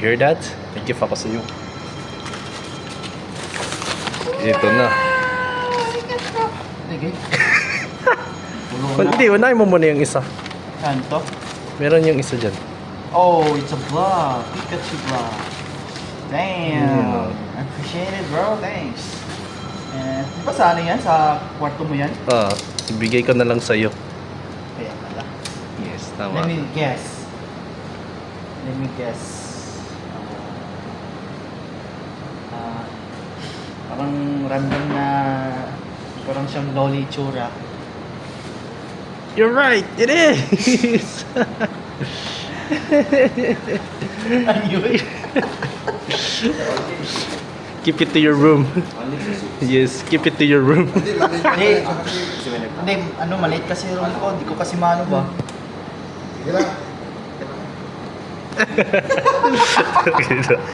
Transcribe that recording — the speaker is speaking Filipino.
hear that? Nag-gift ako sa'yo. Ito na. Hindi, unahin mo muna yung isa. Saan to? Meron yung isa dyan. Oh, it's a vlog. Pikachu vlog. Damn. I appreciate it, bro. Thanks. Di ba sa ano yan? Sa kwarto mo yan? Ibigay ko na lang sa'yo. Kaya pala. Yes, tama. Let me guess. Parang random na parang siyang loli tsura. You're right, it is! Ayun. Keep it to your room. Yes, keep it to your room. Hindi, maliit kasi room ko. Hindi ko kasi maano ba. Sige lang.